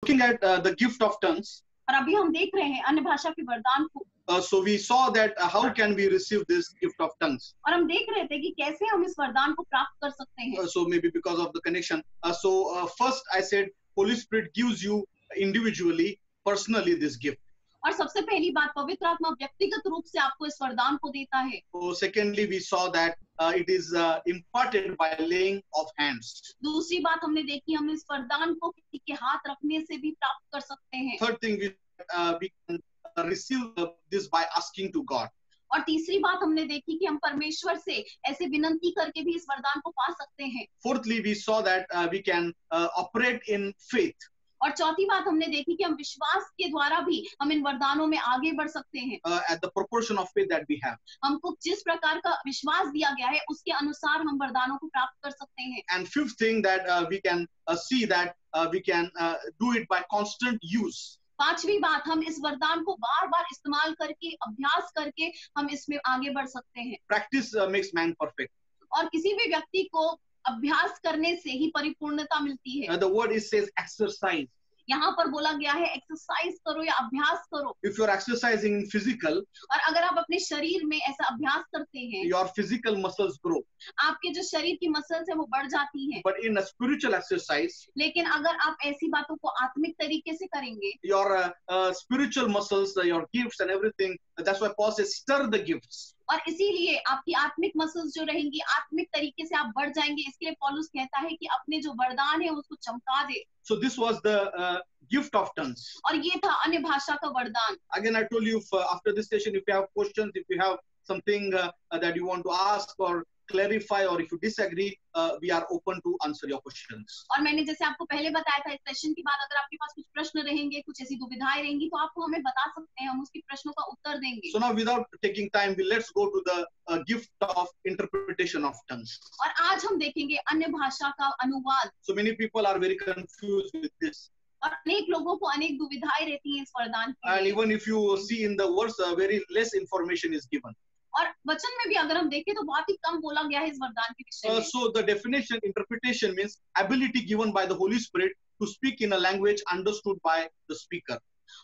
looking at the gift of tongues. और अभी हम देख रहे हैं अन्य भाषा के वरदान को। So we saw that how can we receive this gift of tongues? और हम देख रहे थे कि कैसे हम इस वरदान को प्राप्त कर सकते हैं। So maybe because of the connection. First I said Holy Spirit gives you individually, personally this gift. और सबसे पहली बात, पवित्र आत्मा व्यक्तिगत रूप से आपको इस वरदान को देता है। So secondly, we saw that it is imparted by laying of hands. दूसरी बात हमने देखी, हम इस वरदान को किसी के हाथ रखने से भी प्राप्त कर सकते हैं। Third thing, we can receive this by asking to God. और तीसरी बात हमने देखी कि हम परमेश्वर से ऐसे विनंती करके भी इस वरदान को पा सकते हैं। Fourthly, we saw that we can operate in faith. और चौथी बात हमने देखी कि हम विश्वास के द्वारा भी हम इन वरदानों में आगे बढ़ सकते हैं। At the proportion of faith that we have. हमको जिस प्रकार का विश्वास दिया गया है उसके अनुसार हम वरदानों को प्राप्त कर सकते हैं। And fifth thing that we can see that we can do it by constant use. पांचवी बात, हम इस वरदान को बार बार इस्तेमाल करके, अभ्यास करके हम इसमें आगे बढ़ सकते हैं। Practice makes man perfect. और किसी भी व्यक्ति को अभ्यास करने से ही परिपूर्णता मिलती है। The word says exercise. यहाँ पर बोला गया है एक्सरसाइज करो या अभ्यास करो। If you are exercising in physical, और अगर आप अपने शरीर में ऐसा अभ्यास करते हैं, your physical muscles grow. आपके जो शरीर की मसल्स है वो बढ़ जाती हैं। But in a spiritual exercise, लेकिन अगर आप ऐसी बातों को आत्मिक तरीके से करेंगे, your spiritual muscles, your gifts and everything, that's why Paul says stir the gifts. और इसीलिए आपकी आत्मिक मसल्स जो रहेंगी, आत्मिक तरीके से आप बढ़ जाएंगे। इसके लिए पौलुस कहता है कि अपने जो वरदान है उसको चमका दे। So this was the gift of tongues. और ये था अन्य भाषा का वरदान। Again, I told you after this session, if you have questions, if you have something that you want to ask or clarify, or if you disagree, we are open to answer your questions. और मैंने जैसे आपको पहले बताया था, इस session के बाद अगर आपके पास कुछ प्रश्न रहेंगे, कुछ ऐसी दुविधाएं रहेंगी, तो आपको हमें बता सकते हैं, हम उसकी प्रश्नों का उत्तर देंगे। So now, without taking time, let's go to the gift of interpretation of tongues. और आज हम देखेंगे अन्य भाषा का अनुवाद। So many people are very confused with this. और अनेक लोगों को अनेक दुविधाएं रहती हैं इस वरदान के And लिए। even if you see in the words, very less information is given. और वचन में भी अगर हम देखें तो बहुत ही कम बोला गया है इस वरदान के विषय में। So the definition, interpretation means ability given by the Holy Spirit to speak in a language understood by the speaker.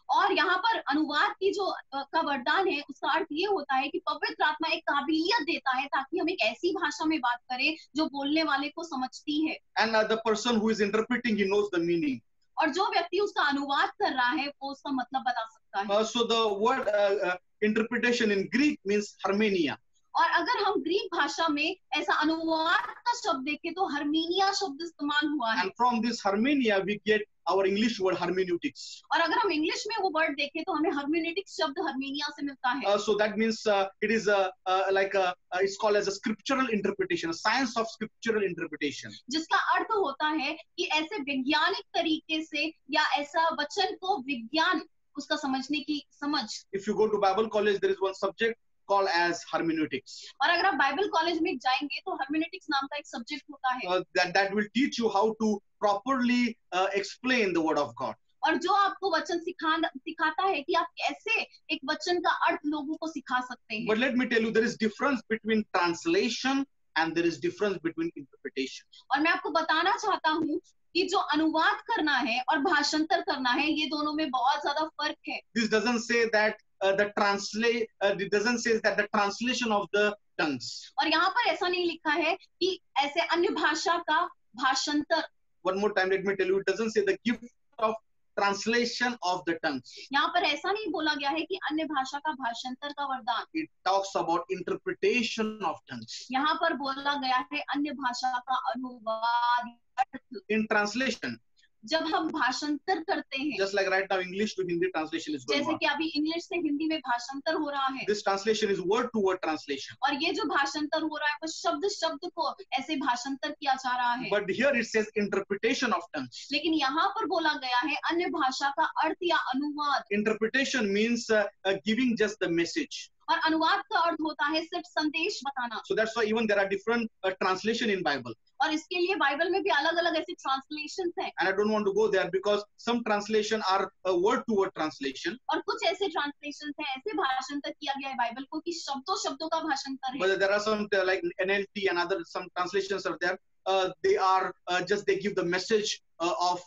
और यहाँ पर अनुवाद की जो का वरदान है, उसका अर्थ ये होता है कि पवित्र आत्मा एक काबिलियत देता है ताकि हम एक ऐसी भाषा में बात करें जो बोलने वाले को समझती है। And the person who is interpreting, he knows the meaning. और जो व्यक्ति उसका अनुवाद कर रहा है वो उसका मतलब बता सकता है। So the word interpretation in Greek means hermenia. और अगर हम ग्रीक भाषा में ऐसा अनुवाद का शब्द देखें तो हर्मेनिया शब्द इस्तेमाल हुआ है। And from this hermenia we get our English word hermeneutics. और अगर हम इंग्लिश में वो वर्ड देखें तो हमें हर्मेनेटिक्स शब्द हर्मेनिया से मिलता है। So that means it is it's called as a scriptural interpretation, a science of scriptural interpretation. जिसका अर्थ होता है कि ऐसे वैज्ञानिक तरीके से या ऐसा वचन को विज्ञान उसका समझने की समझ। If you go to Bible college, there is one subject called as hermeneutics. और अगर आप बाइबल कॉलेज में जाएंगे तो हर्मेनेटिक्स नाम का एक सब्जेक्ट होता है। That will teach you how to properly explain the word of God. और जो आपको वचन सिखाता है कि आप कैसे एक वचन का अर्थ लोगों को सिखा सकते हैं। But let me tell you, there is difference between translation and there is difference between interpretation. और मैं आपको बताना चाहता हूँ कि जो अनुवाद करना है और भाषांतर करना है, ये दोनों में बहुत ज्यादा फर्क है। This doesn't say that it doesn't say that the translation of the tongues. और यहाँ पर ऐसा नहीं लिखा है कि ऐसे अन्य भाषा का भाषांतर। One more time, let me tell you, it doesn't say the gift of translation of the tongues. यहाँ पर ऐसा नहीं बोला गया है कि अन्य भाषा का भाषांतर का वरदान। It talks about interpretation of tongues. यहाँ पर बोला गया है अन्य भाषा का अनुवाद। In translation, जब हम भाषांतर करते हैं, just like right now English to Hindi translation is going जैसे on. कि अभी इंग्लिश से हिंदी में भाषांतर हो रहा है। This translation is word to word translation. और ये जो भाषांतर हो रहा है वो शब्द शब्द को ऐसे भाषांतर किया जा रहा है। But here it says interpretation of tongues. लेकिन यहाँ पर बोला गया है अन्य भाषा का अर्थ या अनुवाद। Interpretation means giving just the message. और अनुवाद का अर्थ होता है सिर्फ संदेश बताना। So that's why even there are different translation in Bible. और इसके लिए बाइबल में भी अलग अलग ऐसे ट्रांसलेशंस हैं। And I don't want to go there because some translation are word to word translation. और कुछ ऐसे ट्रांसलेशंस हैं, ऐसे भाषांतर किया गया है बाइबल को कि शब्दों शब्दों का भाषांतर है। But there are some like NLT and other some translations are there. They are just they give the message of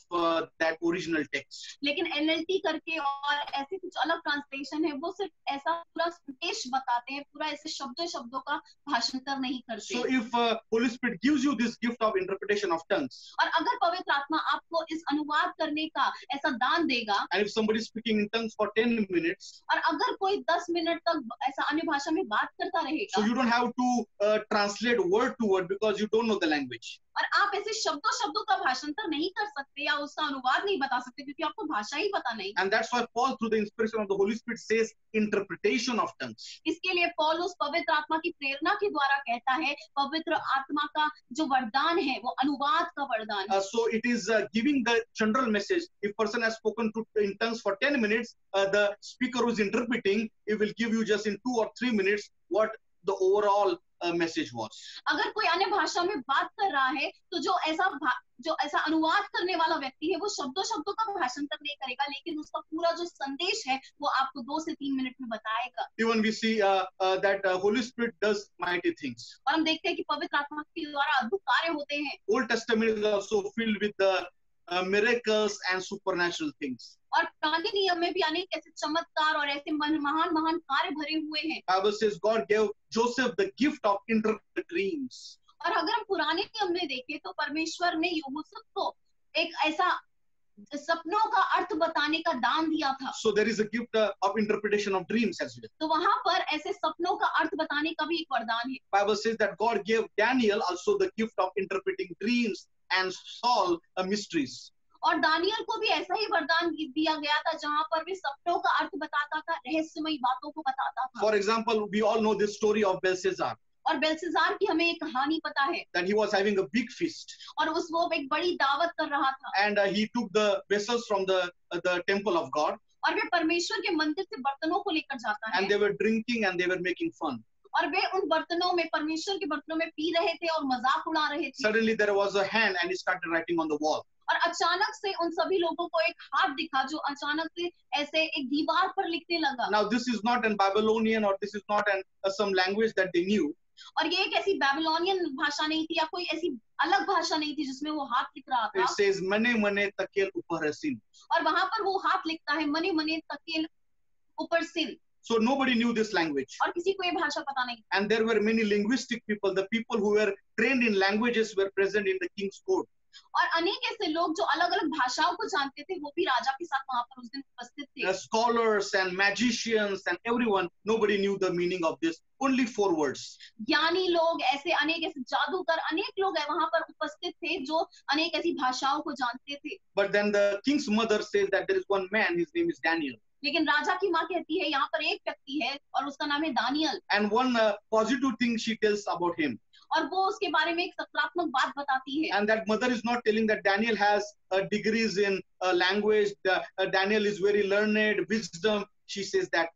that original text. लेकिन NLT करके और ऐसे कुछ अलग ट्रांसलेशन है, वो सिर्फ ऐसा पूरा संदेश बताते हैं, पूरा ऐसे शब्दों का भाषांतर नहीं करते। So if Holy Spirit gives you this gift of interpretation of tongues, और अगर पवित्र आत्मा आपको इस अनुवाद करने का ऐसा दान देगा, and if somebody is speaking in tongues for 10 minutes, और अगर कोई 10 मिनट तक ऐसा अन्य भाषा में बात करता so रहेगा, you don't have to translate word to word because you don't know the language. और आप ऐसे शब्दों का भाषांतर नहीं कर सकते या उसका अनुवाद नहीं बता सकते क्योंकि आपको भाषा ही पता नहीं। And that's why Paul, through the inspiration of the Holy Spirit, says interpretation of tongues. इसके लिए पौलुस पवित्र आत्मा की प्रेरणा के द्वारा कहता है, पवित्र आत्मा का जो वरदान है वो अनुवाद का वरदान है। So it is giving the general message. If person has spoken in tongues for 10 minutes, the speaker who is interpreting, it will give you just in 2 or 3 minutes what the overall message was. अगर कोई अन्य भाषा में बात कर रहा है तो जो ऐसा अनुवाद करने वाला व्यक्ति है वो शब्दों का भाषांतर नहीं करेगा, लेकिन उसका पूरा जो संदेश है वो आपको 2 से 3 मिनट में बताएगा। Even we see that Holy Spirit does mighty things. और हम देखते हैं कि पवित्र आत्मा के द्वारा अद्भुत कार्य होते हैं। Old Testament is also filled with the miracles and supernatural things. और पुराने नियम में भी अनेक ऐसे चमत्कार और ऐसे महान कार्य भरे हुए हैं। Bible says God gave Joseph the gift of interpreting dreams. और अगर हम पुराने नियम में देखें तो परमेश्वर ने यूसुफ को एक ऐसा सपनों का अर्थ बताने का दान दिया था। So there is a gift of interpretation of dreams as well. तो वहां पर ऐसे सपनों का अर्थ बताने का भी एक वरदान है। Bible says that God gave Daniel also the gift of interpreting dreams and solve mysteries. और दानियल को भी ऐसा ही वरदान दिया गया था जहां पर वे सपनों का अर्थ बताता था, रहस्यमयी बातों को बताता था। For example, we all know this story of Belshazzar. और बेलशस्सार की हमें एक कहानी पता है that he was having a big feast, और वो एक बड़ी दावत कर रहा था and he took the vessels from the temple of God, और वे परमेश्वर के मंदिर से बर्तनों को लेकर जाता है and they were drinking and they were making fun. और वे उन बर्तनों में परमेश्वर के बर्तनों में पी रहे थे और मजाक उड़ा रहे थे। Suddenly there was a hand and he started writing on the wall. और अचानक से उन सभी लोगों को एक हाथ दिखा जो अचानक से ऐसे एक दीवार पर लिखने लगा। Now this is not an Babylonian or this is not some language that they knew. और ये एक ऐसी बेबीलोनियन भाषा नहीं थी या कोई ऐसी अलग भाषा नहीं थी जिसमें वो हाथ लिख रहा था। It says mane mane takel upar sin. और वहां पर वो हाथ लिखता है मने मने तकेल ऊपर सिन। So nobody knew this language. और किसी को ये भाषा पता नहीं। And there were many linguistic people. The people who were trained in languages were present in the king's court. और अनेक ऐसे लोग जो अलग अलग भाषाओं को जानते थे वो भी राजा के साथ वहां पर उस दिन उपस्थित थे। The scholars and magicians and everyone, nobody knew the meaning of this. Only 4 words. ज्ञानी लोग ऐसे अनेक ऐसे जादूगर अनेक लोग वहां पर उपस्थित थे जो अनेक ऐसी भाषाओं को जानते थे। But then the king's mother says that there is one man, his name is Daniel. लेकिन राजा की माँ कहती है यहाँ पर एक व्यक्ति है और उसका नाम है Daniel. And one positive thing she tells about him. और वो उसके बारे में एक सकारात्मक बात बताती है। And that mother is not telling that Daniel has degrees in language. Daniel is very learned, wisdom. She says that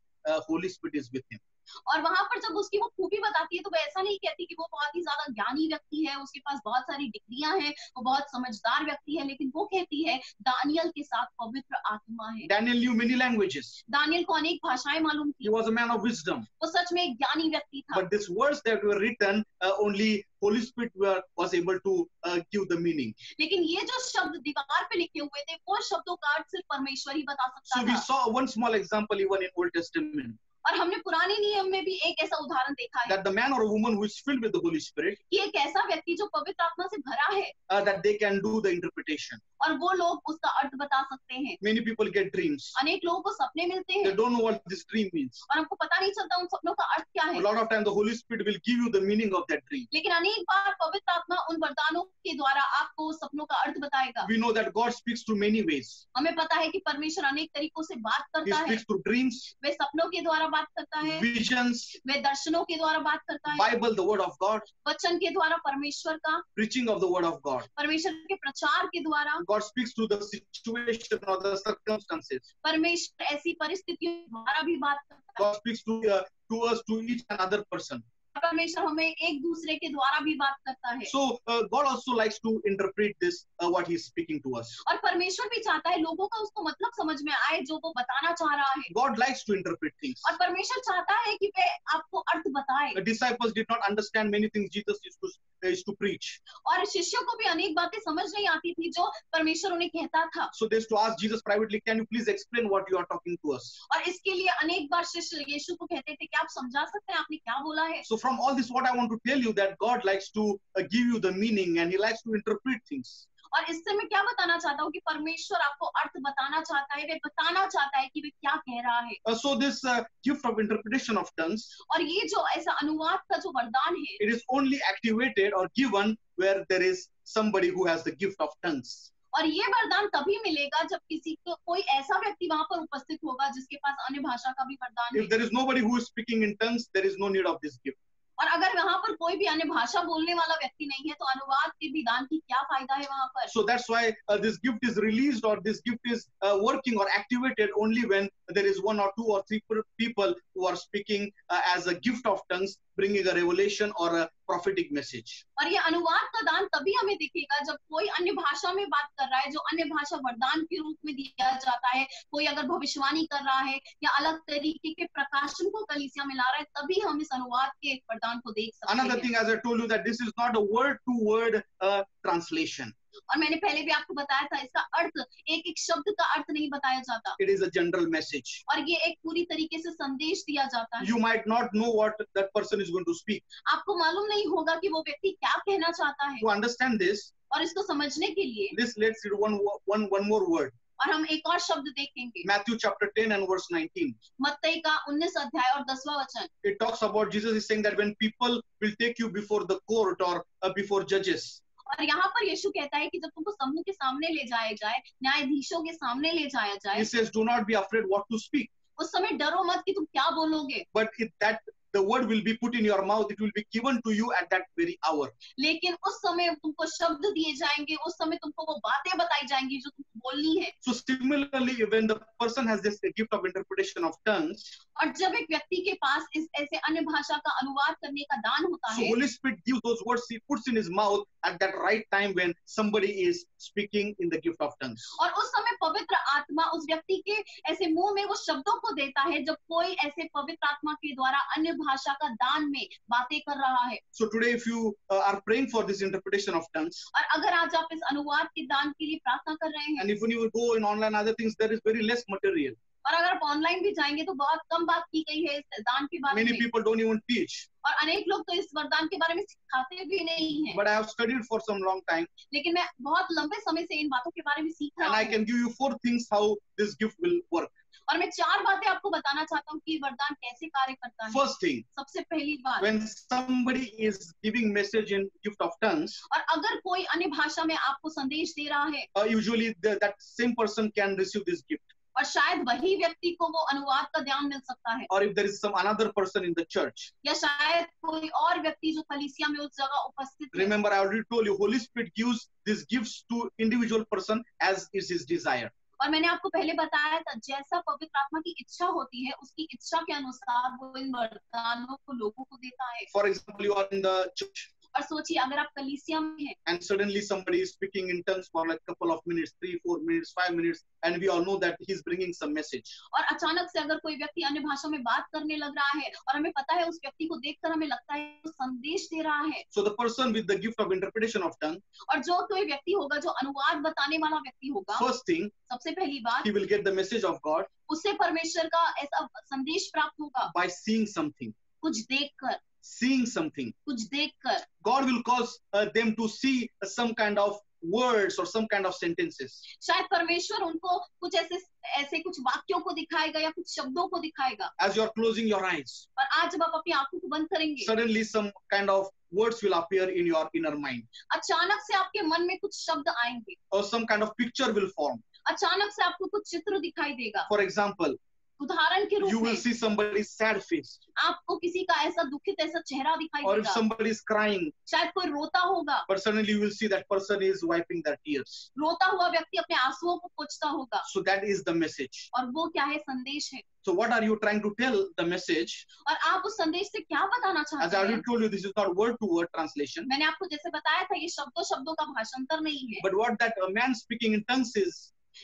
Holy Spirit is with him. और वहां पर जब उसकी वो खूबी बताती है तो वो ऐसा नहीं कहती कि वो बहुत ही ज्यादा ज्ञानी व्यक्ति है, उसके पास बहुत सारी डिग्रियां हैं, वो बहुत समझदार व्यक्ति है, लेकिन वो कहती है दानियल के साथ पवित्र आत्मा है। Daniel knew many languages. Daniel को अनेक भाषाएं मालूम थी। He was a man of wisdom. वो सच में एक ज्ञानी व्यक्ति था। But these words that were written, only Holy Spirit was able to give the meaning. लेकिन ये जो शब्द दीवार पे लिखे हुए थे वो शब्दों का अर्थ सिर्फ परमेश्वर ही बता सकता So we था। saw one small example even in Old Testament. और हमने पुराने नियम में भी एक ऐसा उदाहरण देखा है That the man or a woman who is filled with the Holy Spirit, कि एक ऐसा व्यक्ति जो पवित्र आत्मा से भरा है that they can do the interpretation. और वो लोग उसका अर्थ बता सकते हैं। Many people get dreams. अनेक लोगों को सपने मिलते They हैं don't know what this dream means. और हमको पता नहीं चलता उन सपनों का अर्थ क्या A है। lot of time the Holy Spirit will give you the meaning of that dream. लेकिन अनेक बार पवित्र आत्मा उन वरदानों के द्वारा आपको उस सपनों का अर्थ बताएगा। We know that God speaks through many ways. हमें पता है कि परमेश्वर अनेक तरीकों से बात He करता है। speaks through dreams, वे सपनों के द्वारा बात करता है, visions, वे दर्शनों के द्वारा बात करता है, Bible, the word of God, वचन के द्वारा परमेश्वर का, preaching of the word of God. परमेश्वर के प्रचार के द्वारा, God speaks through the situation or the circumstances. परमेश्वर ऐसी परिस्थितियों के द्वारा भी बात करता है। God speaks to us, to each another person. परमेश्वर हमें एक दूसरे के द्वारा भी बात करता है। So God also likes to interpret this, what He is speaking to us. और परमेश्वर भी चाहता है लोगों का उसको मतलब समझ में आए जो वो बताना चाह रहा है। God likes to interpret things. और परमेश्वर चाहता है कि वे आपको अर्थ बताए। The disciples did not understand many things Jesus used to is to preach. और शिष्यों को भी अनेक बातें समझ नहीं आती थी जो परमेश्वर उन्हें कहता था। So they used to ask Jesus privately, can you please explain what you are talking to us? और इसके लिए अनेक बार शिष्य यीशु को कहते थे कि आप समझा सकते हैं आपने क्या बोला है। So from all this, what I want to tell you that God likes to give you the meaning and He likes to interpret things. और इससे मैं क्या बताना चाहता हूँ कि परमेश्वर आपको अर्थ बताना चाहता है, वे बताना चाहता है कि वे क्या कह रहा है। So this gift of interpretation of tongues, और ये जो ऐसा अनुवाद का जो वरदान है, it is only activated or given where there is somebody who has the gift of tongues. और ये वरदान तभी मिलेगा जब किसी को कोई ऐसा व्यक्ति वहां पर उपस्थित होगा जिसके पास अन्य भाषा का भी वरदान है। If there is nobody who is speaking in tongues, there is no need of this gift. और अगर वहां पर कोई भी अन्य भाषा बोलने वाला व्यक्ति नहीं है तो अनुवाद के भी दान की क्या फायदा है वहां पर। So that's why this gift is released or this gift is working or activated only when there is one or two or three people who are speaking as a gift of tongues, bringing a revelation or a prophetic message. और ये अनुवाद का दान तभी हमें दिखेगा जब कोई अन्य भाषा में बात कर रहा है, जो अन्य भाषा वरदान के रूप में दिया जाता है। कोई अगर भविष्यवाणी कर रहा है या अलग तरीके के प्रकाशन को कलीसिया में ला रहा है, तभी हम इस अनुवाद के वरदान को देख सकते हैं। Another thing, as I told you, that this is not a word-to-word translation. और मैंने पहले भी आपको बताया था इसका अर्थ एक एक शब्द का अर्थ नहीं बताया जाता। It is a general message. और ये एक पूरी तरीके से संदेश दिया जाता है। You might not know what that person is going to speak. आपको मालूम नहीं होगा कि वो व्यक्ति क्या कहना चाहता है। To understand this, और इसको समझने के लिए let's read one more word. और हम एक और शब्द देखेंगे। Matthew chapter 10 and verse 19. मत्ती का 19 अध्याय और 10वां वचन। It talks about Jesus is saying that when people will take you before the court or before judges. और यहाँ पर यीशु कहता है कि जब तुमको समूह के सामने ले जाया जाए, न्यायाधीशों के सामने ले जाया जाए, He says, do not be afraid what to speak. उस समय डरो मत कि तुम क्या बोलोगे। But that the word will be put in your mouth, it will be given to you at that very hour. लेकिन उस समय तुमको शब्द दिए जाएंगे, उस समय तुमको वो बातें बताई जाएंगी जो तुमको बोलनी है। So similarly, when the person has this gift of interpretation of tongues, और जब एक व्यक्ति के पास इस ऐसे अन्य भाषा का अनुवाद करने का दान होता so है, Holy Spirit gives those words, He puts in His mouth at that right time when somebody is speaking in the gift of tongues. और उस समय पवित्र आत्मा उस व्यक्ति के ऐसे मुंह में वो शब्दों को देता है जब कोई ऐसे पवित्र आत्मा के द्वारा अन्य भाषा का दान में बातें कर रहा है। So today, if you are praying for this interpretation of tongues, और अगर आज आप इस अनुवाद के दान के लिए प्रार्थना कर रहे हैं, and if when you go in online other things, there is very less material. और अगर आप ऑनलाइन भी जाएंगे तो बहुत कम बात की गई है इस दान के बारे Many में। people don't even teach. और अनेक लोग तो इस वरदान के बारे में सिखाते भी नहीं हैं। But I have studied for some long time, लेकिन मैं बहुत लंबे समय से इन बातों के बारे में सीख and रहा I हूँ। can give you 4 things how this gift will work. और मैं 4 बातें आपको बताना चाहता हूँ कि वरदान कैसे कार्य करता है। First thing, सबसे पहली बात, when somebody is giving message in gift of tongues, और अगर कोई अन्य भाषा में आपको संदेश दे रहा है, usually that same person can receive this gift. और शायद वही व्यक्ति को वो अनुवाद का ज्ञान मिल सकता है, Or if there is some another person in the church. या शायद कोई और व्यक्ति जो कलीसिया में उस जगह उपस्थित है। Remember, I already told you, Holy Spirit gives these gifts to individual person as is His desire. और मैंने आपको पहले बताया था जैसा पवित्र आत्मा की इच्छा होती है उसकी इच्छा के अनुसार वो इन वरदानों को लोगों को देता है। For example, you are in the church और सोचिए अगर आप कलीसिया में हैं and suddenly somebody is speaking in tongues for like a couple of minutes, 3, 4 minutes, 5 minutes, and we all know that he's bringing some message. और अचानक से अगर कोई व्यक्ति अन्य भाषा में बात करने लग रहा है और हमें पता है उस व्यक्ति को देखकर हमें लगता है वो संदेश दे रहा है, So the person with the gift of interpretation of tongue, और जो कोई व्यक्ति होगा जो अनुवाद बताने वाला व्यक्ति होगा, first thing, सबसे पहली बात he will get the message of God उससे परमेश्वर का ऐसा संदेश प्राप्त होगा by seeing something. कुछ देखकर। Seeing something. कुछ देखकर God will cause them to see some kind of words or some kind of sentences. शायद परमेश्वर उनको कुछ ऐसे कुछ वाक्यों को दिखाएगा या कुछ शब्दों को दिखाएगा। As you are closing your eyes, और आज जब आप अपनी आंखों को बंद करेंगे, suddenly some kind of words will appear in your inner mind, अचानक से आपके मन में कुछ शब्द आएंगे, or some kind of picture will form. अचानक से आपको कुछ चित्र दिखाई देगा। For example, उदाहरण के रूप you will में see somebody's sad face, आपको किसी का ऐसा दुखित ऐसा चेहरा दिखाई or if देगा, somebody is crying, शायद कोई रोता होगा, but suddenly you will see that person is wiping their tears. रोता हुआ व्यक्ति अपने आंसुओं को पोंछता होगा। So that is the message. और वो क्या है? संदेश है। So what are you trying to tell the message? और आप उस संदेश से क्या बताना As चाहते I हैं? already told you, this is not word-to-word translation. मैंने आपको जैसे बताया था ये शब्दों शब्दों का भाषांतर नहीं है, But what that a man speaking in tongues is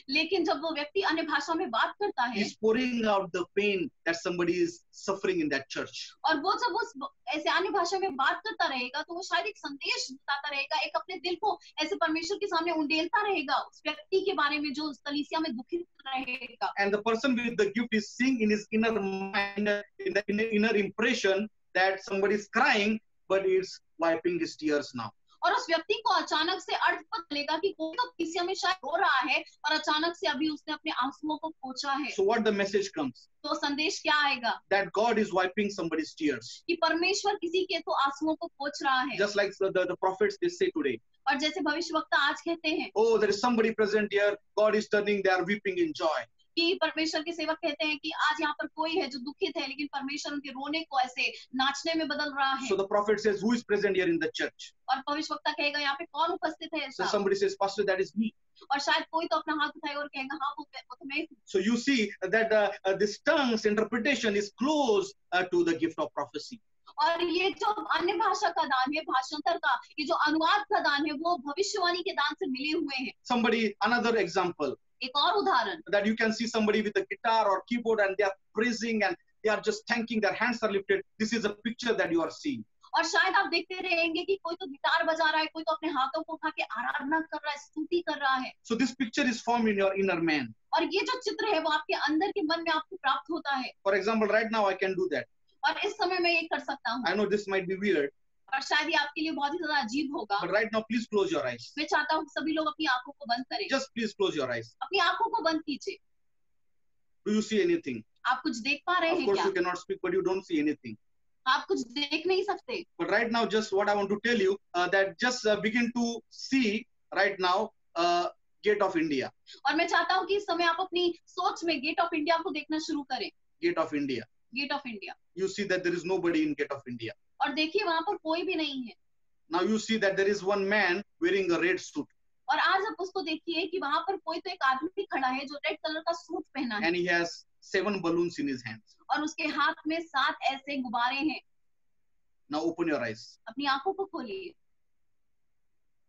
लेकिन जब वो व्यक्ति अन्य भाषा में बात करता है he's pouring out the pain that somebody is suffering in that church. और वो जब उस ऐसे अन्य भाषा में बात करता रहेगा तो वो शायद एक संदेश बताता रहेगा, एक अपने दिल को ऐसे परमेश्वर के सामने उंडेलता रहेगा उस व्यक्ति के बारे में जो उस कलीसिया में दुखित रहेगा। And the person with the gift is seeing in his inner mind, in the inner impression that somebody is crying, but it's wiping his tears now. और उस व्यक्ति को अचानक से अर्थ पता चलेगा कि कोई तो कलीसिया में शायद रो रहा है और अचानक से अभी उसने अपने आंसुओं को पोंछा है। So what the message comes? तो संदेश क्या आएगा? That God is wiping somebody's tears. कि परमेश्वर किसी के तो आंसुओं को पोंछ रहा है। Just like the prophets they say today. और जैसे भविष्यवक्ता आज कहते हैं, Oh, there is somebody present here. God is turning. They are weeping in joy. कि परमेश्वर के सेवक कहते हैं कि आज यहाँ पर कोई है जो दुखित है, लेकिन परमेश्वर उनके रोने को ऐसे नाचने में बदल रहा है। So the prophet says, who is present here in the church? और भविष्यवक्ता कहेगा यहाँ पे कौन उपस्थित है So ऐसा? somebody says, Pastor, that is me. और शायद कोई तो अपना हाथ उठाएगा और कहेगा हाँ वो तो मैं हूँ। So you see that this tongue's interpretation is close to the gift of prophecy. और ये जो अन्य भाषा का दान है, भाषांतर का ये जो अनुवाद का दान है, वो भविष्यवाणी के दान से मिले हुए हैं। Somebody, another example. एक और उदाहरण, That you can see somebody with a guitar or keyboard and they are praising and they are just thanking, their hands are lifted. This is a picture that you are seeing. और शायद आप देखते रहेंगे कि कोई तो guitar बजा रहा है, कोई तो अपने हाथों को उठा के आराधना कर रहा है, स्तुति कर रहा है। So this picture is formed in your inner man. और ये जो चित्र है वो आपके अंदर के मन में आपको प्राप्त होता है। For example, right now I can do that. और इस समय मैं ये कर सकता हूँ। I know this might be weird, और शायद ये आपके लिए बहुत ही ज्यादा अजीब होगा। but right now please close your eyes. मैं चाहता हूँ सभी लोग अपनी आंखों को बंद करें। Just please close your eyes. अपनी आंखों को बंद कीजिए। Do you see anything? आप कुछ देख पा रहे Of हैं course क्या? you cannot speak, but you don't see anything. आप कुछ देख नहीं सकते। But right now, just what I want to tell you, that just begin to see right now Gate of India. और मैं चाहता हूँ कि इस समय आप अपनी सोच में गेट ऑफ इंडिया को देखना शुरू करें। Gate of India. Gate of India. You see that there is nobody in Gate of India. और देखिए वहां पर कोई भी नहीं है। Now you see that there is one man wearing a red suit. और आज आप उसको देखिए कि वहां पर कोई तो एक आदमी खड़ा है जो रेड कलर का सूट पहना है And he has 7 balloons in his hands. और उसके हाथ में 7 ऐसे गुब्बारे हैं। Now open your eyes. अपनी आंखों को खोलिए।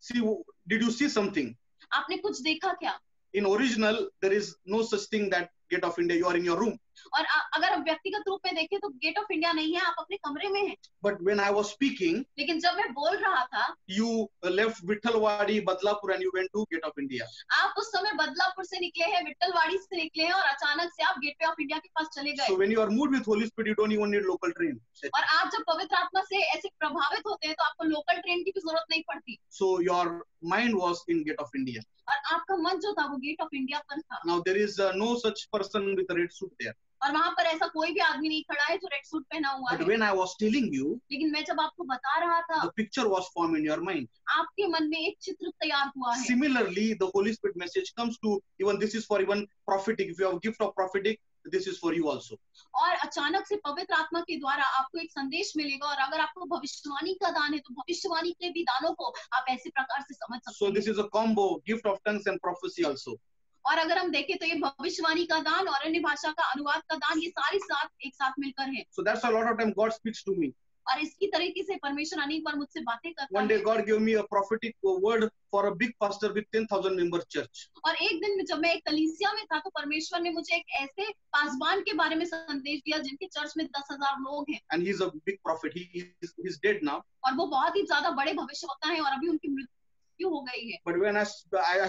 See, did you see something? आपने कुछ देखा क्या? In original, there is no such thing that Gate of India. You are in your room. और अगर आप व्यक्तिगत रूप में देखें तो गेट ऑफ इंडिया नहीं है, आप अपने कमरे में हैं। But when I was speaking, लेकिन जब मैं बोल रहा था, you left Vithalwadi, Badlapur, and you went to Gate of India. आप उस समय बदलापुर से निकले हैं, विट्ठलवाड़ी से निकले हैं और अचानक से आप गेटवे ऑफ इंडिया के पास चले गए। So when you are moved with Holy Spirit, you don't even need local train. और आप जब पवित्र आत्मा से ऐसे प्रभावित होते हैं तो आपको लोकल ट्रेन की भी जरूरत नहीं पड़ती। So your mind was in Gate of India. और आपका मन जो था वो गेट ऑफ इंडिया पर था। Now there is no such person with a red suit there. और वहां पर ऐसा कोई भी आदमी नहीं खड़ा है जो रेड सूट पहना हुआ But है। when I was telling you, लेकिन मैं जब आपको बता रहा था, the picture was formed in your mind. आपके मन में एक चित्र तैयार हुआ है। Similarly, the Holy Spirit message comes to even this is for even prophetic. If you have gift of prophetic, this is for you also. और अचानक से पवित्र आत्मा के द्वारा आपको एक संदेश मिलेगा और अगर आपको भविष्यवाणी का दान है तो भविष्यवाणी के भी दानों को आप ऐसे प्रकार से समझ सकते So हैं। this is a combo, gift of tongues and prophecy also. और अगर हम देखें तो ये भविष्यवाणी का दान और अन्य भाषा का अनुवाद का दान ये सारे साथ एक साथ मिलकर है। So that's why a lot of time God speaks to me. और इसकी तरीके से परमेश्वर अनेक बार मुझसे बातें करता One day है। God gave me a prophetic word for a big pastor with 10,000 member church. और एक दिन जब मैं एक कलीसिया में था तो परमेश्वर ने मुझे एक ऐसे पासबान के बारे में संदेश दिया जिनके चर्च में 10,000 लोग हैं। And he's a big prophet. He's dead now. और वो बहुत ही ज्यादा बड़े भविष्यवक्ता हैं और अभी उनकी मृत्यु हो गई है। But when I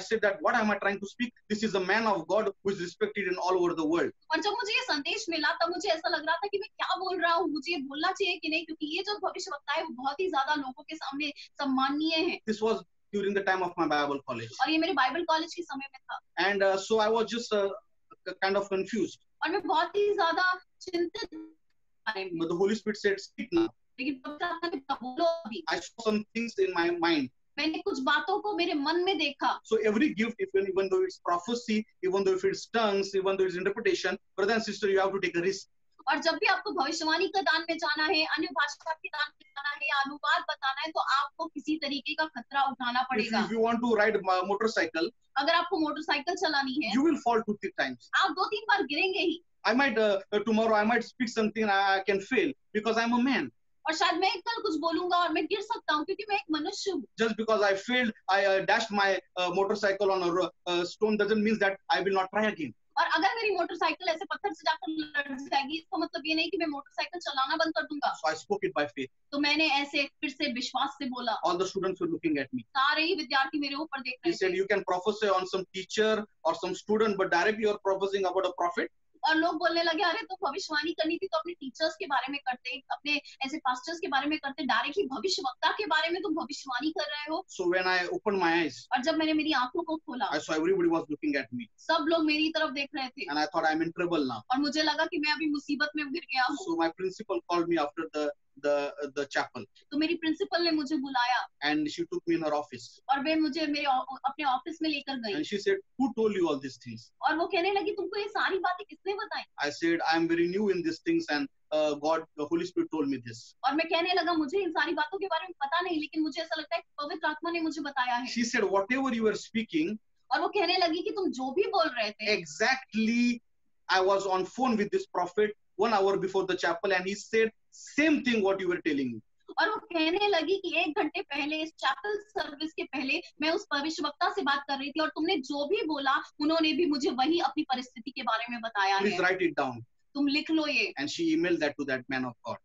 said that, what am I trying to speak? This is a man of God who is respected in all over the world. और जब मुझे ये संदेश मिला तब मुझे ऐसा लग रहा था कि मैं क्या बोल रहा हूँ, मुझे ये बोलना चाहिए कि नहीं, क्योंकि ये जो भविष्यवक्ता है वो बहुत ही ज्यादा लोगों के सामने सम्माननीय है। This was during the time of my Bible college. और ये मेरे बाइबल कॉलेज के समय में था। And so I was just kind of confused. और मैं बहुत ही ज्यादा चिंतित थी। But the Holy Spirit said, speak now. लेकिन पवित्र आत्मा ने कहा, बोलो अभी। I saw some things in my mind. मैंने कुछ बातों को मेरे मन में देखा। So every gift, even though it's prophecy, even though if it's tongues, even though it's interpretation, brother and sister, you have to take a risk. और जब भी आपको भविष्यवाणी का दान में जाना है, अन्य भाषा के दान में जाना है या अनुवाद बताना है तो आपको किसी तरीके का खतरा उठाना पड़ेगा। If you want to ride a motorcycle, अगर आपको मोटरसाइकिल चलानी है you will fall 2-3 times. आप 2-3 बार गिरेंगे ही। I might tomorrow I might speak something I can fail because I'm a man. और शायद मैं कल कुछ बोलूंगा और मैं गिर सकता हूँ क्योंकि मैं एक मनुष्य हूँ। Just because I failed, I dashed my motorcycle on a stone doesn't mean that I will not try again. और अगर मेरी मोटरसाइकिल ऐसे पत्थर से जाकर लड़ जाएगी, इसका मतलब ये नहीं कि मैं मोटरसाइकिल चलाना बंद कर दूंगा। So I spoke it by faith. तो मैंने ऐसे फिर से विश्वास से बोला। All the students were looking at me. सारे ही विद्यार्थी मेरे ऊपर देख He रहे said, थे। you can prophesy on some teacher or some student, but directly you're prophesying about a prophet. और लोग बोलने लगे, अरे तो भविष्यवाणी करनी थी तो अपने टीचर्स के बारे में करते, अपने ऐसे पास्टर्स के बारे में करते, डायरेक्टली भविष्यवक्ता के बारे में तुम भविष्यवाणी कर रहे हो। So when I opened my eyes, और जब मैंने मेरी आंखों को खोला, I saw everybody was looking at me, सब लोग मेरी तरफ देख रहे थे। and I thought I'm in trouble now. और मुझे लगा कि मैं अभी मुसीबत में गिर गया हूँ। So my principal called me after the chapel, तो मेरी प्रिंसिपल ने मुझे बुलाया and she took me in her office, और वे मुझे मेरे अपने ऑफिस में लेकर गई। and she said, who told you all these things? और वो कहने लगी, तुमको ये सारी बातें किसने बताई? I said, I'm very new in these things, and God, the Holy Spirit told me this. और मैं कहने लगा, मुझे इन सारी बातों के बारे में पता नहीं, लेकिन मुझे ऐसा लगता है कि पवित्र आत्मा ने मुझे बताया है। She said, whatever you were speaking, और वो कहने लगी कि तुम जो भी बोल रहे थे, exactly, I was on phone with this prophet 1 hour before the chapel, and he said same thing what you were telling me. और वो कहने लगी कि 1 घंटे पहले इस चैपल सर्विस के पहले मैं उस भविष्यवक्ता से बात कर रही थी और तुमने जो भी बोला उन्होंने भी मुझे वही अपनी परिस्थिति के बारे में बताया Please है। write it down. तुम लिख लो ये। And she emailed that to that man of God.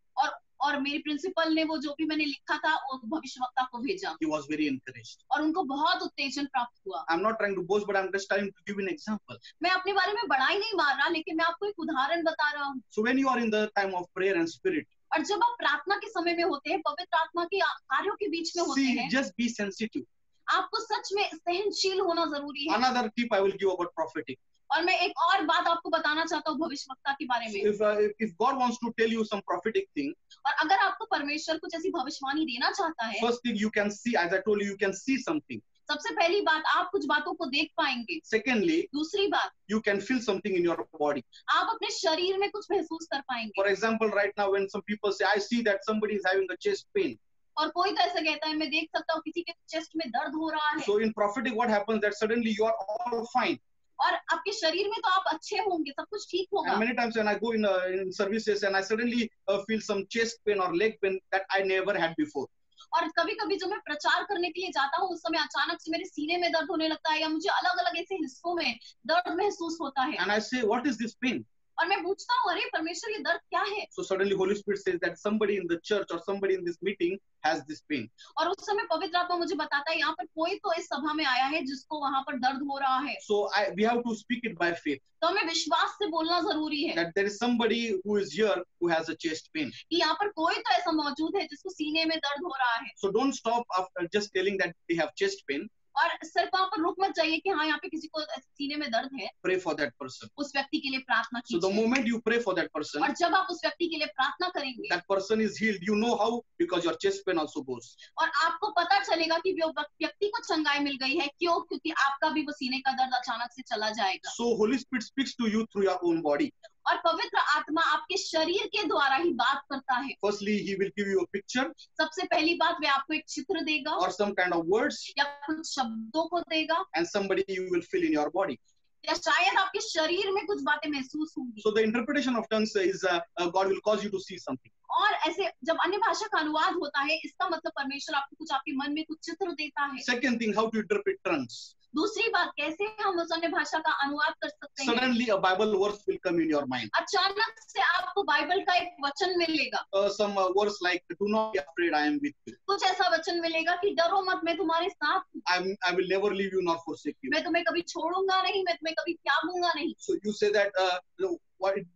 और मेरी प्रिंसिपल ने वो जो भी मैंने लिखा था वो भविष्यवक्ता को भेजा He was very encouraged. और उनको बहुत उत्तेजन प्राप्त हुआ। I'm not trying to boast, but I'm just trying to give you an example. मैं अपने बारे में बड़ाई नहीं मार रहा, लेकिन मैं आपको एक उदाहरण बता रहा हूँ। So when you are in the time of prayer and spirit, और जब आप प्रार्थना के समय में होते हैं, पवित्र आत्मा के कार्यों के बीच में होते see, हैं, just be sensitive. आपको सच में सहनशील होना जरूरी है। Another tip I will give about prophetic. और मैं एक और बात आपको बताना चाहता हूँ भविष्यवक्ता के बारे में। If God wants to tell you some prophetic thing, और अगर आपको परमेश्वर कुछ ऐसी भविष्यवाणी देना चाहता है, first thing you can see, as I told you can see something. सबसे पहली बात, आप कुछ बातों को देख पाएंगे। Secondly, दूसरी बात, you can feel something in your body. आप अपने शरीर में कुछ महसूस कर पाएंगे। For example, right now when some people say, I see that somebody is having a chest pain. और कोई तो ऐसा कहता है, मैं देख सकता हूँ किसी के चेस्ट में दर्द हो रहा है। So in prophetic, what happens that suddenly you are all fine. और आपके शरीर में तो आप अच्छे होंगे, सब कुछ ठीक होगा। And many times when I go in services and I suddenly feel some chest pain or leg pain that I never had before. और कभी-कभी जब मैं प्रचार करने के लिए जाता हूँ, उस समय अचानक से मेरे सीने में दर्द होने लगता है या मुझे अलग-अलग ऐसे हिस्सों में दर्द महसूस होता है। And I say, what is this pain? और मैं पूछता हूँ, अरे परमेश्वर ये दर्द क्या है? So suddenly Holy Spirit says that somebody in the church or somebody in this meeting has this pain. और उस समय पवित्र आत्मा मुझे बताता है, यहाँ पर कोई तो इस सभा में आया है जिसको वहाँ पर दर्द हो रहा है। So we have to speak it by faith. तो हमें विश्वास से बोलना जरूरी है That there is somebody who is here who has a chest pain. कि यहाँ पर कोई तो ऐसा मौजूद है जिसको सीने में दर्द हो रहा है। So don't stop after just telling that they have chest pain. और सिर्फ वहाँ पर रुक मत जाइए कि हाँ यहाँ पे किसी को सीने में दर्द है। Pray for that person. उस व्यक्ति के लिए प्रार्थना So the कीजिए। moment you pray for that person, और जब आप उस व्यक्ति के लिए प्रार्थना करेंगे, that person is healed. You know how? Because your chest pain also goes. और आपको पता चलेगा कि वो व्यक्ति को चंगाई मिल गई है। क्यों? क्योंकि आपका भी वो सीने का दर्द अचानक से चला जाएगा। So Holy Spirit speaks to you through your own body. और पवित्र आत्मा आपके शरीर के द्वारा ही बात करता है। Firstly, He will give you a picture सबसे पहली बात, वे आपको एक चित्र देगा or some kind of words, या कुछ शब्दों को देगा, and somebody you will feel in your body. या शायद आपके शरीर में कुछ बातें महसूस होंगी। So the interpretation of tongues is God will cause you to see something. और ऐसे जब अन्य भाषा का अनुवाद होता है, इसका मतलब परमेश्वर आपको कुछ, आपके मन में कुछ चित्र देता है। Second thing, how to interpret tongues. दूसरी बात, कैसे हम उस अन्य भाषा का अनुवाद कर सकते हैं। Suddenly a Bible verse will come in your mind. अचानक से आपको बाइबल का एक वचन मिलेगा। Some words like, do not be afraid, I am with you. कुछ ऐसा वचन मिलेगा कि डरो मत, मैं तुम्हारे साथ हूँ। I will never leave you nor forsake you. मैं तुम्हें कभी छोड़ूंगा नहीं, मैं तुम्हें कभी त्यागूंगा नहीं। So you say that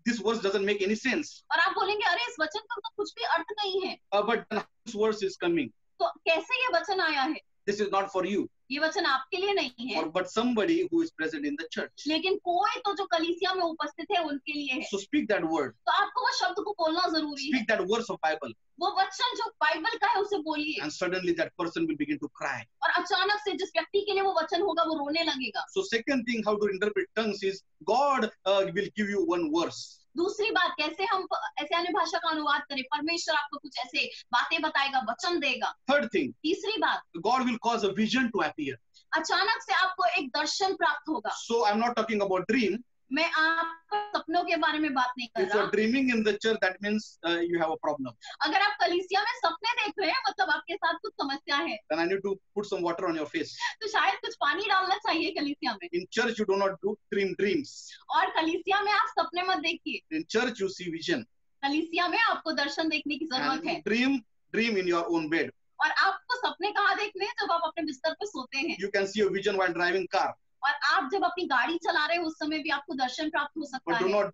this verse doesn't make any sense. और आप बोलेंगे, अरे इस वचन का तो कुछ भी अर्थ नहीं है। But this verse is coming. तो कैसे ये वचन आया है? This is not for you, ये वचन आपके लिए नहीं है, but somebody who is present in the church. लेकिन कोई तो जो कलीसिया में उपस्थित है उनके लिए है। So speak that word. तो आपको वो शब्द को बोलना जरूरी है। Speak that verse of Bible. वो वचन जो बाइबल का है उसे बोलिए। And suddenly that person will begin to cry. और अचानक से जिस व्यक्ति के लिए वो वचन होगा वो रोने लगेगा। So second thing, how to interpret tongues is God will give you one verse. दूसरी बात, कैसे हम ऐसे अन्य भाषा का अनुवाद करें। परमेश्वर आपको कुछ ऐसे बातें बताएगा, वचन देगा। Third thing, तीसरी बात, God will cause a vision to appear. अचानक से आपको एक दर्शन प्राप्त होगा। So I'm not talking about dream. मैं आपको सपनों के बारे में बात नहीं कर If you're रहा। dreaming in the church, that means you have a problem. अगर आप कलीसिया में सपने देख रहे हैं मतलब आपके साथ कुछ समस्या है, Then I need to put some water on your face. तो शायद कुछ पानी डालना चाहिए कलीसिया में। In church, you do not dream dreams. और कलीसिया में आप सपने मत देखिए, In church, you see vision. कलीसिया में आपको दर्शन देखने की जरूरत है। And dream in your own bed. और आपको सपने कहाँ देखने हैं? जब आप अपने बिस्तर पे सोते हैं। You can see a vision while driving car. और आप जब अपनी गाड़ी चला रहे हैं उस समय भी आपको दर्शन प्राप्त हो सकता But do है। not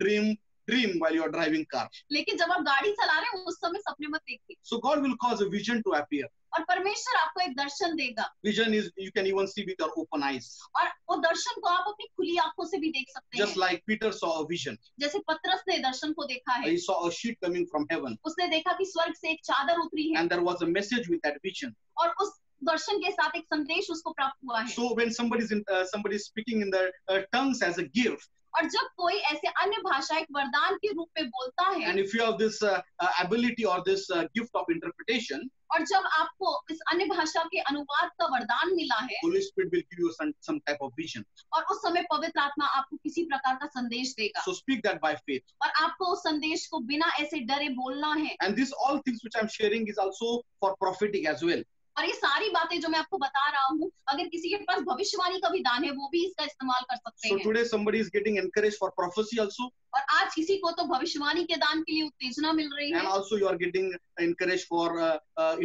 dream while you are driving car. लेकिन जब आप गाड़ी चला रहे हैं उस समय सपने मत देखिए। So God will cause a vision to appear. और परमेश्वर आपको एक दर्शन देगा। Vision is you can even see with your open eyes. और वो दर्शन को आप अपनी खुली आंखों से भी देख सकते Just हैं। like Peter saw a vision. जैसे पतरस ने दर्शन को देखा है। He saw a sheet coming from heaven. उसने देखा कि स्वर्ग से एक चादर उतरी है। And there was a message with that vision. और उस दर्शन के साथ एक संदेश उसको प्राप्त हुआ है। So when somebody is speaking in the tongues as a gift, और जब कोई ऐसे अन्य भाषा एक वरदान के रूप में बोलता है, and if you have this ability or this gift of interpretation, और जब आपको इस अन्य भाषा के अनुवाद का वरदान मिला है, Holy Spirit will give you some type of vision. और उस समय पवित्र आत्मा आपको किसी प्रकार का संदेश देगा। So speak that by faith. और आपको उस संदेश को बिना ऐसे डरे बोलना है। And this all things which I'm sharing is also for prophetic as well. और ये सारी बातें जो मैं आपको बता रहा हूँ, अगर किसी के पास भविष्यवाणी का भी दान है वो भी इसका इस्तेमाल कर सकते So हैं। today somebody is getting encouraged for prophecy also, और आज किसी को तो भविष्यवाणी के दान के लिए उत्तेजना मिल रही and है, also you are getting encouraged for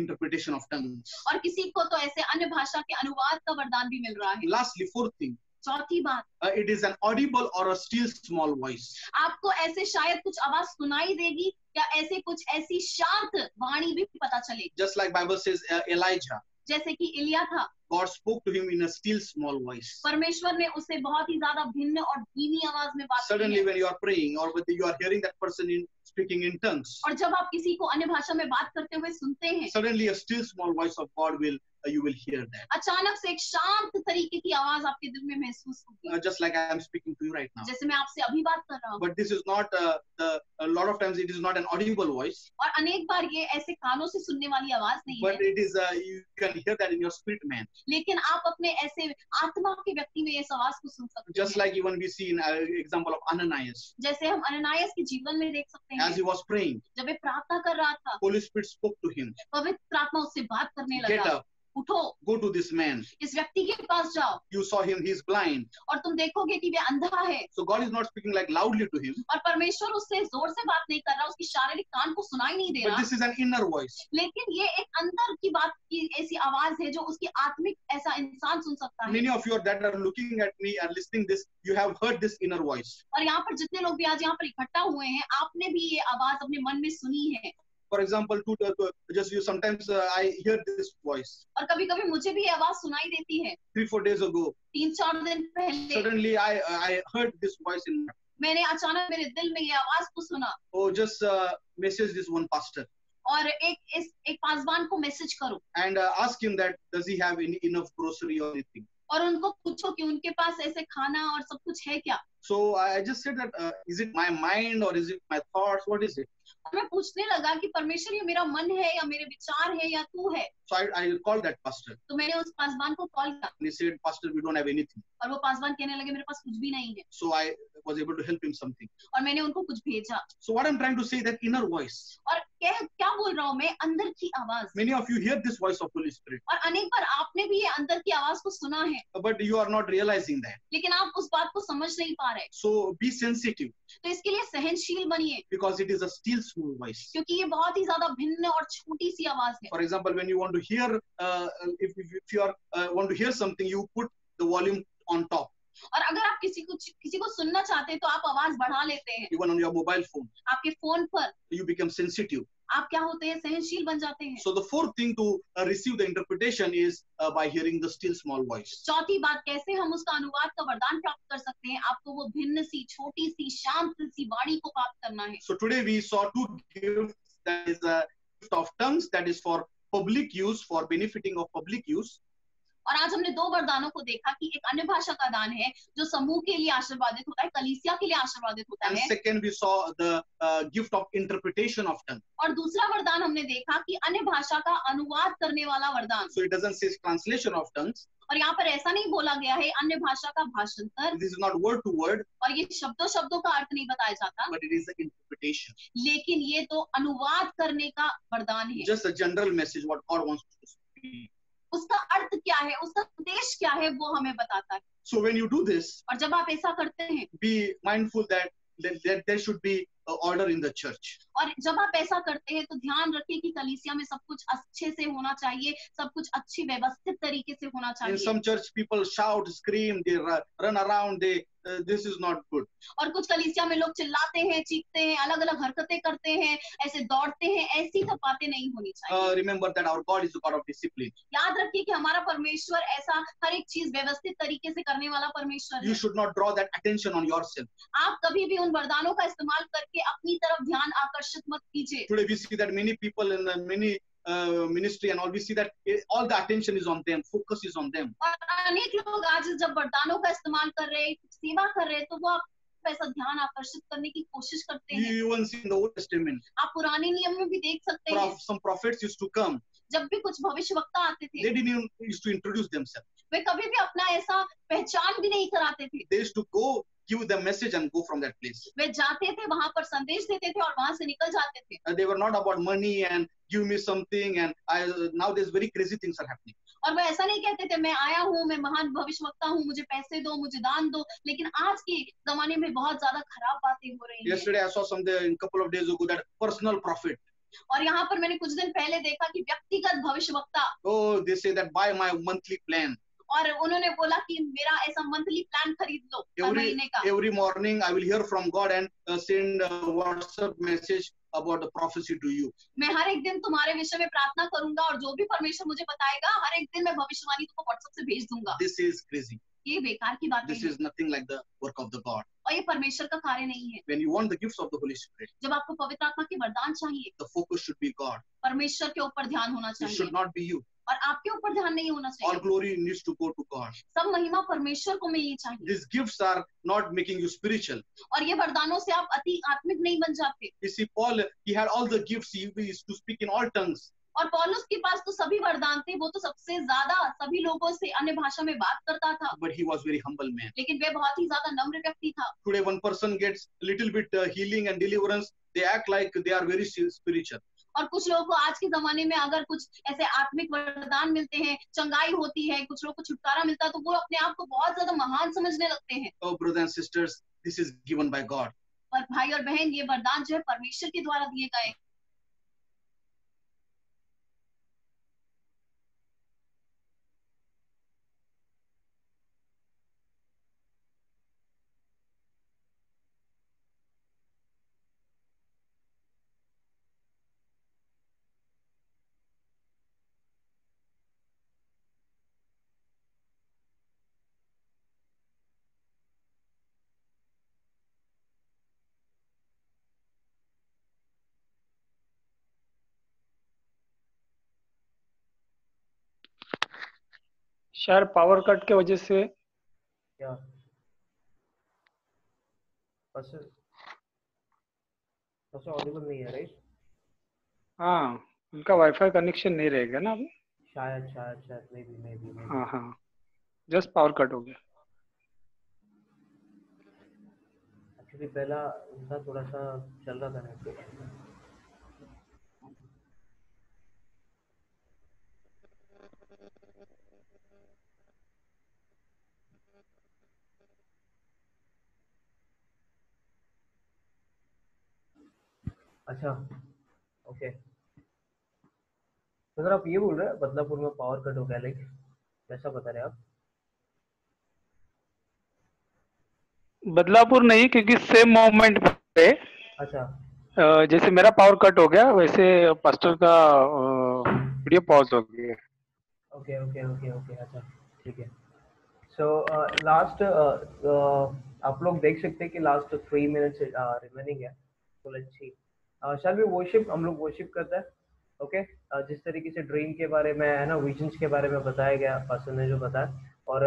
interpretation of tongues. और किसी को तो ऐसे अन्य भाषा के अनुवाद का वरदान भी मिल रहा है। Lastly, fourth thing, चौथी बात, it is an audible or a still small voice. आपको ऐसे शायद कुछ आवाज सुनाई देगी या ऐसे कुछ ऐसी शांत वाणी भी पता चलेगी। Just like Bible says, Elijah, जैसे कि इलिया था, God spoke to him in a still small voice. परमेश्वर ने उससे बहुत ही ज्यादा भिन्न और धीमी आवाज में बात की Suddenly है। when you are praying or when you are hearing that person speaking in tongues, और जब आप किसी को अन्य भाषा में बात करते हुए सुनते हैं, suddenly a still small voice of God you will hear that. अचानक से एक शांत तरीके की आवाज आपके दिल में महसूस होगी, Just like I am speaking to you right now. जैसे मैं आपसे अभी बात कर रहा हूँ। But this is not a lot of times it is not an audible voice, और अनेक बार ये ऐसे कानों से सुनने वाली आवाज नहीं but है, it is you can hear that in your spirit man. लेकिन आप अपने ऐसे आत्मा के व्यक्ति में इस आवाज को सुन सकते Just हैं। like even we see in example of Ananias, जैसे हम अननायास के जीवन में देख सकते as he हैं, was praying, जब वे प्रार्थना कर रहा था, Holy Spirit spoke to him. पवित्र आत्मा उससे बात करने Get लगा, up, उठो, go to this man. इस व्यक्ति के पास जाओ, You saw him, he is blind. और तुम देखोगे कि वे अंधा है। So God is not speaking like loudly to him, और परमेश्वर उससे जोर से बात नहीं कर रहा, उसकी शारीरिक कान को सुनाई नहीं दे but रहा, this is an inner voice. लेकिन ये एक अंदर की बात की ऐसी आवाज है जो उसकी आत्मिक ऐसा इंसान सुन सकता है। Many of you that are looking at me and listening this, you have heard this inner voice. और यहाँ पर जितने लोग भी आज यहाँ पर इकट्ठा हुए हैं, आपने भी ये आवाज अपने मन में सुनी है। For example, just you sometimes I hear this voice. और कभी कभी मुझे भी ये आवाज सुनाई देती है। 3-4 days ago, 3-4 दिन पहले suddenly I heard this voice in my, मैंने अचानक मेरे दिल में ये आवाज को सुना, oh just message this one pastor और एक पासवान को मैसेज करो and ask him that does he have enough grocery or anything. और उनको पूछो कि उनके पास ऐसे खाना और सब कुछ है क्या। So I just said that is it my mind or is it my thoughts? What is it? और मैं पूछने लगा कि परमेश्वर ये मेरा मन है या मेरे विचार है या तू है। So I called that pastor. तो मैंने उस पासवान को कॉल किया And he said, Pastor, we don't have anything. और वो पासवान कहने लगे मेरे पास कुछ भी नहीं है, So I was able to help him something. और मैंने उनको कुछ भेजा। So what I'm trying to say that inner voice. और क्या बोल रहा हूँ मैं, अंदर की आवाज। Many of you hear this voice of Holy Spirit, और अनेक बार आपने भी ये अंदर की आवाज को सुना है, but you are not realizing that. लेकिन आप उस बात को समझ नहीं पा रहे। So be sensitive तो इसके लिए सहनशील बनिए, because it is a still small voice. क्योंकि ये बहुत ही ज्यादा भिन्न और छोटी सी आवाज है। For example, when you want to hear, if you are want to hear something, you put the volume on top, और अगर आप किसी को सुनना चाहते हैं तो आप आवाज बढ़ा लेते हैं। even on your mobile phone. आपके फोन पर You become sensitive. आप क्या होते हैं, सहनशील बन जाते हैं। So the fourth thing to receive the interpretation is by hearing the still small voice. चौथी बात, कैसे हम उसका अनुवाद का वरदान प्राप्त कर सकते हैं, आपको वो भिन्न सी, छोटी सी, शांत सी वाणी को प्राप्त करना है। So today we saw two gifts. That is a gift of tongues, that is for public use, for benefiting of public use. और आज हमने दो वरदानों को देखा कि एक अन्य भाषा का दान है जो समूह के लिए आशीर्वादित होता है, कलीसिया के लिए आशीर्वादित होता And है। second, we saw the gift of interpretation of tongue. और दूसरा वरदान हमने देखा कि अन्य भाषा का अनुवाद करने वाला वरदान। So it doesn't say translation of tongues. और यहाँ पर ऐसा नहीं बोला गया है अन्य भाषा का भाषण कर, This is not word to word, और ये शब्दों शब्दों का अर्थ नहीं बताया जाता, but it is an interpretation. लेकिन ये तो अनुवाद करने का वरदान है। Just a general message what God wants to speak. उसका अर्थ क्या है, उसका उद्देश्य क्या है, वो हमें बताता है। So when you do this, और जब आप ऐसा करते हैं, be mindful that there should be order in the church. और जब आप ऐसा करते हैं तो ध्यान रखिए कि कलीसिया में सब कुछ अच्छे से होना चाहिए, सब कुछ अच्छी व्यवस्थित तरीके से होना In चाहिए। some church, people shout, scream, they run around. This is not good. और कुछ कलीसिया में लोग चिल्लाते हैं, चीखते हैं, अलग अलग हरकतें करते हैं, ऐसे दौड़ते हैं, ऐसी तो बातें नहीं होनी चाहिए। Remember that our God is a God of discipline. याद रखिए कि हमारा परमेश्वर ऐसा हर एक चीज व्यवस्थित तरीके से करने वाला परमेश्वर You है। should not draw that attention on yourself. आप कभी भी उन वरदानों का इस्तेमाल करके अपनी तरफ ध्यान आकर्षित मत कीजिए। Today we see that many people in many ministry and all, we see that all the attention is on them, focus is on them. और अनेक लोग आज जब वरदानों का इस्तेमाल कर रहे हैं, सेवा कर रहे हैं, तो वो आप ऐसा ध्यान आकर्षित करने की कोशिश करते हैं। You even see in the Old Testament, आप पुराने नियम में भी देख सकते हैं, some prophets used to come. जब भी कुछ भविष्यवक्ता आते थे, They didn't even used to introduce themselves. वे कभी भी अपना ऐसा पहचान भी नहीं कराते थे। They used to go, give the message and go from that place. वे जाते थे, वहां पर संदेश देते थे और वहां से निकल जाते थे। They were not about money and give me something, and nowadays very crazy things are happening. और वो ऐसा नहीं कहते थे मैं आया हूँ, मैं महान भविष्यवक्ता हूँ, मुझे पैसे दो, मुझे दान दो। लेकिन आज के जमाने में बहुत ज्यादा खराब बातें हो रही हैं। Yesterday I saw something in couple of days ago that personal prophet. और यहाँ पर मैंने कुछ दिन पहले देखा कि व्यक्तिगत भविष्यवक्ता, Oh, they say that buy my monthly plan. और उन्होंने बोला कि मेरा ऐसा मंथली प्लान खरीद लो हर महीने का। Every morning I will hear from God and send a WhatsApp message about the prophecy to you. मैं हर एक दिन तुम्हारे विषय में प्रार्थना करूंगा और जो भी परमेश्वर मुझे बताएगा हर एक दिन मैं भविष्यवाणी तुमको व्हाट्सएप से भेज दूंगा। This is crazy. ये बेकार की बातें This हैं is nothing like the work of the God. और ये परमेश्वर का कार्य नहीं है। When you want the gifts of the Holy Spirit, जब आपको पवित्र आत्मा के वरदान चाहिए, the focus should be God. परमेश्वर के ऊपर ध्यान होना It चाहिए should not be you. और आपके ऊपर ध्यान नहीं होना All चाहिए। glory needs to go to God. सब महिमा परमेश्वर को मिलनी चाहिए। These gifts are not making you spiritual. और ये वरदानों से आप अति आत्मिक नहीं बन जाते। You see, Paul, he had all the gifts. He used to speak in all tongues. और पौलुस के पास तो सभी वरदान थे, वो तो सबसे ज्यादा सभी लोगों से अन्य भाषा में बात करता था। But he was very humble man. लेकिन वे बहुत ही ज्यादा नम्र व्यक्ति था। Today, one person gets a little bit healing and deliverance. They act like they are very spiritual. और कुछ लोगों को आज के जमाने में अगर कुछ ऐसे आत्मिक वरदान मिलते हैं, चंगाई होती है, कुछ लोगों को छुटकारा मिलता है, तो वो अपने आप को बहुत ज्यादा महान समझने लगते हैं। Oh, brothers and sisters, this is given by God. और भाई और बहन, ये वरदान जो है परमेश्वर के द्वारा दिए गए। शायद पावर कट के वजह से क्या बस ऑडिबल नहीं है, राइट? हाँ, उनका वाईफाई कनेक्शन नहीं रहेगा ना अभी। शायद शायद शायद मे बी हाँ हाँ, जस्ट पावर कट हो गया। एक्चुअली पहला उनका थोड़ा सा चल रहा था नेटवर्क। अच्छा, ओके। तो अगर आप ये बोल रहे हैं बदलापुर में पावर कट हो गया, लाइक वैसा बता रहे हैं आप? बदलापुर नहीं, क्योंकि सेम मोमेंट पे अच्छा जैसे मेरा पावर कट हो गया वैसे पास्टर का वीडियो पॉज हो गया। ओके ओके ओके ओके, अच्छा ठीक है। सो लास्ट आप लोग देख सकते हैं कि लास्ट 3 मिनट्स रिमेनिंग है, तो let's see. Shall we worship, हम लोग वर्शिप करते हैं। ओके जिस तरीके से ड्रीम के बारे में है ना, विजन्स के बारे में बताया गया, पास्टर ने जो बताया, और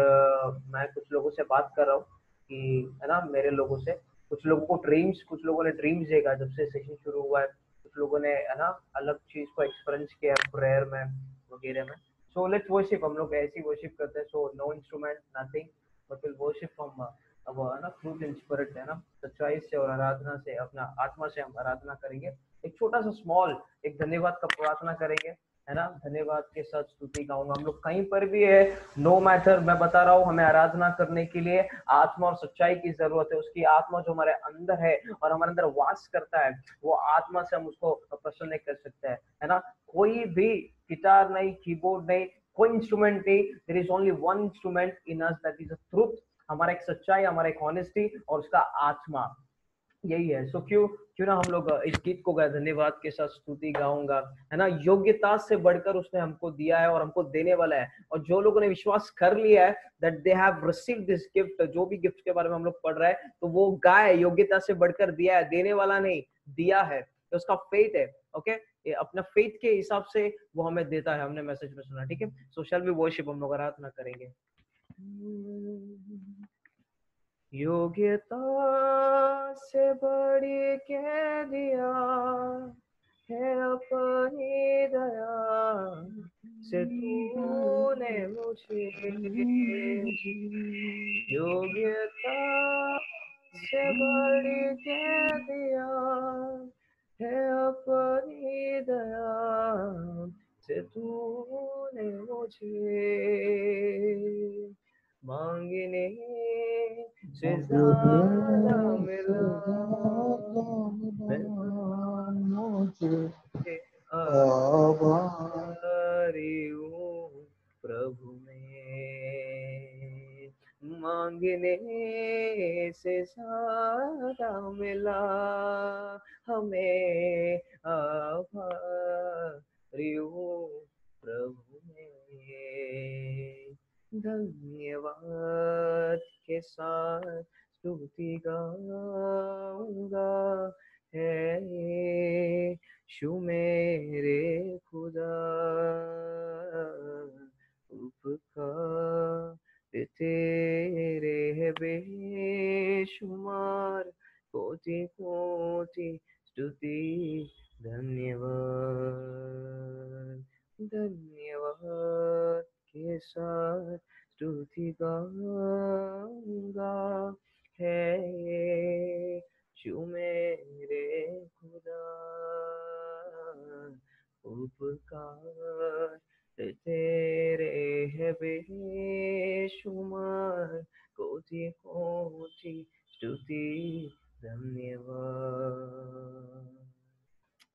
मैं कुछ लोगों से बात कर रहा हूँ कि है ना, मेरे लोगों से कुछ लोगों को ड्रीम्स, कुछ लोगों ने ड्रीम्स देखा जब से सेशन शुरू हुआ है, कुछ लोगों ने है ना अलग चीज़ को एक्सपीरियंस किया प्रेयर में वगैरह में। So let's worship. हम लोग ऐसी worship करते हैं. So no instrument, nothing, but we'll worship from अब ना truth in spirit है ना, सच्चाई से और आराधना से, अपना आत्मा से हम आराधना करेंगे. एक छोटा सा स्मॉल एक धन्यवाद का प्रार्थना करेंगे, है ना. धन्यवाद के साथ स्तुति गाऊंगा. हम लोग कहीं पर भी है, नो मैटर, मैं बता रहा हूँ, हमें आराधना करने के लिए आत्मा और सच्चाई की जरूरत है. उसकी आत्मा जो हमारे अंदर है और हमारे अंदर वास करता है, वो आत्मा से हम उसको प्रसन्न नहीं कर सकते हैं, है ना. कोई भी गिटार नहीं, कीबोर्ड नहीं, कोई इंस्ट्रूमेंट नहीं. There is only one instrument in us, that is the truth. हमारा एक सच्चाई, हमारा एक ऑनेस्टी और उसका आत्मा, यही है. सो क्यों ना हम लोग इस गीत को गाए, धन्यवाद के साथ स्तुति गाऊंगा, है ना. योग्यता से बढ़कर उसने हमको दिया है और हमको देने वाला है. और जो लोगों ने विश्वास कर लिया है that they have received this gift, जो भी गिफ्ट के बारे में हम लोग पढ़ रहे हैं, तो वो गाय योग्यता से बढ़कर दिया है, देने वाला नहीं, दिया है. तो उसका फेथ है. ओके, ये अपना फेथ के हिसाब से वो हमें देता है. हमने मैसेज में सुना, ठीक है. सो शैल वी वर्शिप, हम लोग आराधना करेंगे. योग्यता से बढ़ के दिया है अपनी दया से तूने मुझे. योग्यता से बढ़ के दिया है अपनी दया से तूने मुझे. मांगने से ज्यादा मिला मुझे, आभारी हूँ प्रभु में. मांगने से ज्यादा मिला हमें, आभारी हूँ प्रभु में. धन्यवाद के साथ स्तुति गाऊंगा, है यीशु मेरे खुदा. उपकार तेरे है बेशुमार, कोटि कोटि स्तुति धन्यवाद. धन्यवाद के साथ स्तुति गाऊंगा, है यीशु मेरे खुदा. उपकार तेरे है बेशुमार, कोटि कोटि स्तुति धन्यवाद.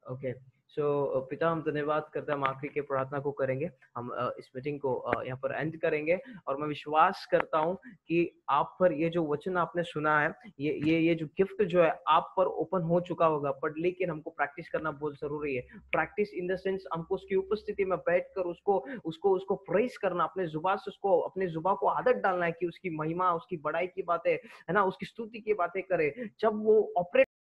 ओके, सो पिता, हम धन्यवाद करते हैं. हम आखिरी के प्रार्थना को करेंगे. हम इस मीटिंग को यहाँ पर एंड करेंगे. और मैं विश्वास करता हूँ कि आप पर ये जो वचन आपने सुना है, ये जो गिफ्ट जो है आप पर ओपन हो चुका होगा. पर लेकिन हमको प्रैक्टिस करना बहुत जरूरी है. प्रैक्टिस इन द सेंस, हमको उसकी उपस्थिति में बैठकर उसको प्रेस करना, अपने जुबान से उसको, अपने जुबान को आदत डालना है कि उसकी महिमा, उसकी बड़ाई की बातें, है ना, उसकी स्तुति की बातें करे. जब वो ऑपरेट